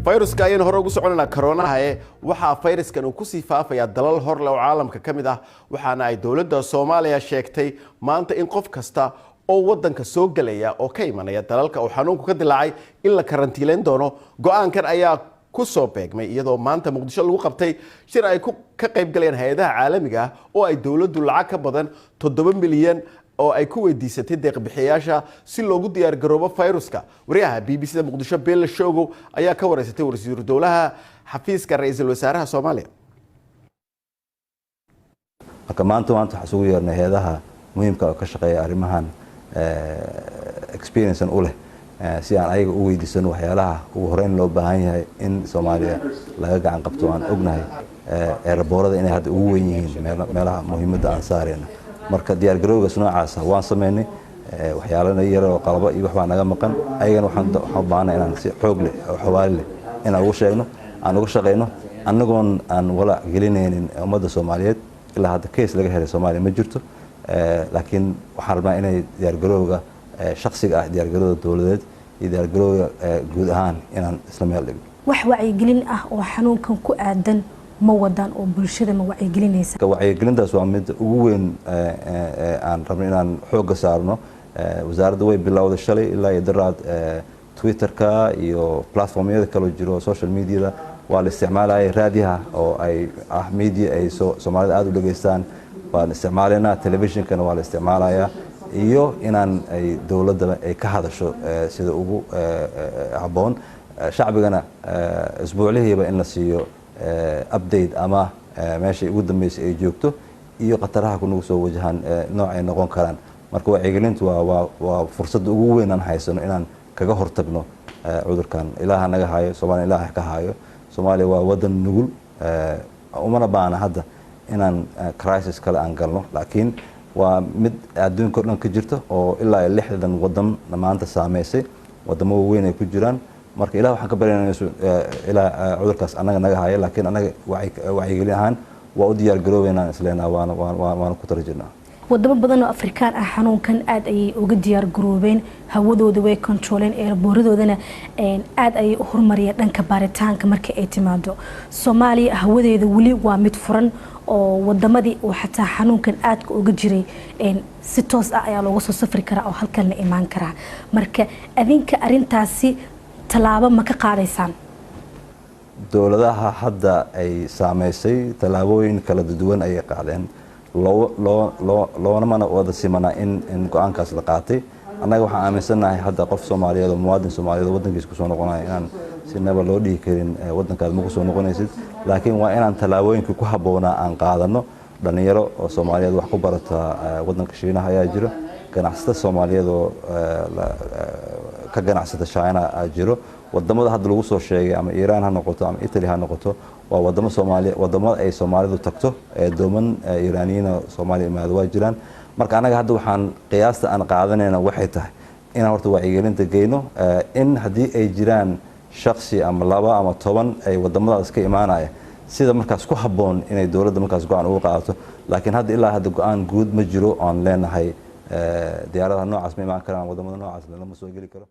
fayruska ayaan hore ugu soconayna corona waxa fayraskan uu ku sii faafaya dalal hor leh oo caalamka kamid ah waxaana ay dawladda Soomaaliya sheegtay maanta in qof kasta oo wadanka soo galaya oo ka imanaya dalalka oo xanuunku ka dilaacay in la karantiileyn doono go'aankan ayaa ku soo beegmay iyadoo maanta Muqdisho lagu qabtay shir ay ka qayb galeen hay'adaha caalamiga ah oo ay dawladdu lacag ka badan 7 milyan oo ay ku weydiisatay deeq bixiyaasha si loogu diyaar garoobo fayruska wariyaha BBC Muqdisho Bella Shogo ayaa ka wareysatay wasiirka dawladda xafiiska ra'iisul wasaaraha Soomaaliya maanta waxa soo yeernay hay'adaha muhiimka ah oo ka shaqeeya arrimahan experience u leh si aan ayaga u weydiisano waxyaalaha ugu horeyn loo baahan yahay in Soomaaliya laga gacan qabto aan ognahay eraboorada inay hadda ugu weyn yihiin meelaha muhiimada aan saarayna marka diyaar garowga noocaas waan sameynay waxyaalaha yar oo qalab iyo wax baa naga maqan ayagana waxaan u baahanahay inaan si xoog leh oo xawaali leh inaan ugu sheegno aan uga shaqeyno annagoon aan wala gelinaynin ummadda Soomaaliyeed ilaa hadda case laga helay Soomaaliya ma jirto laakiin waxaan rabnaa inay diyaar garowga shakhsiga ah diyaar garowga dawladeed iyo diyaar garowga guud ahaan inaan isla meel dhigno wax wacyigelin ah oo xanuunkan ku aadan ma wadaan oo bulshada ma wacyigelinaysa wacyigelintaas waa mid ugu weyn aan rabno inaan xoog saarno wasaaradda way bilowday shalay ilaa iyo daraad Twitter-ka iyo platformyada kale jiro social media waa la isticmaalay raadiyaha oo ay media ay Soomaalida aad u dhageystaan waan isticmaalnaa television-kana waa la isticmaalayaa iyo inaan ay dawladda ay ka hadasho sida ugu haboon shacbigana isbuuclihiiba in la siiyo update ama meesha ugu dambeysay ay joogto iyo qataraha ku nagu soo wajahan nooc ay noqon karaan marka wacyigelintu waa fursad ugu weyn aan haysano inaan kaga hortagno cudurkan ilaaha naga hayo Soomaaliya ilaaha ka hayo Soomaaliya waa wadan nugul umana baana hadda inaan crisis kale aan galno laakiin waa mid adduunka dhan ka jirto oo ilaa 60 wadan maanta saameysay wadamo weyn ay ku jiraan marka ilaa waxaan ka baranaynaa ilaa cudurkaas anaga naga hayo laakiin anaga wacyigelin ahaan waa u diyaar garoobeynaa isleenaa waana ku tarjinaa wadamo badan oo Afrikaan ah xanuunkan aad ay uga diyaar garoobeen hawadooda way controleen airboordoodana aad ay u horumariyeen dhanka baaritaanka marka ay timaado Soomaaliya hawadeeda wali waa mid furan oo wadamadii oo xataa xanuunkan aad uga jiray si toos ah ayaa looga soo safri karaa oo halkan la imaan karaa marka adinka arintaasi talaabo ma ka qaadaysaan dawladaha hadda ay saameysay talaabooyin kala duwan ay qaadeen loona mana wada simana in go'aankaas la qaatay annaga waxaan aaminsanahay hadda qof Soomaaliyeed oo muwaadin Soomaaliyeed wadankiisa ku soo noqonaya inaan si nabad loo dhigi karin wadankaas ma ku soo noqonaysid laakiin waa inaan talaabooyinka ku haboona aan qaadano dhalinyaro oo Soomaaliyeed wax ku barata wadanka Shiinaha ayaa jiro ganacsatada Soomaaliyeed oo ka ganacsata China jiro wadamada hadda lagu soo sheegay ama Iran ha noqoto ama Italy ha noqoto waa wadamo Soomaaliya wadamada ay Soomaalidu tagto dooman Iraniyiin Soomaaliya imaado waa jiraan marka anaga hadda waxaan qiyaasta aan qaadanayna waxay tahay in horta wacyigelinta geeyno in hadii ay jiraan shakhsi ama laba ama 10 ay wadamadaas ka imaanaya sida markaas ku haboon inay dawladda markaas go'aan uga qaadato laakiin hadda ilaa hadda go'aan guud ma jiro aan leenahay diyaaradaha noocaas ma imaan karaan wadamada noocaas lama soo gali karo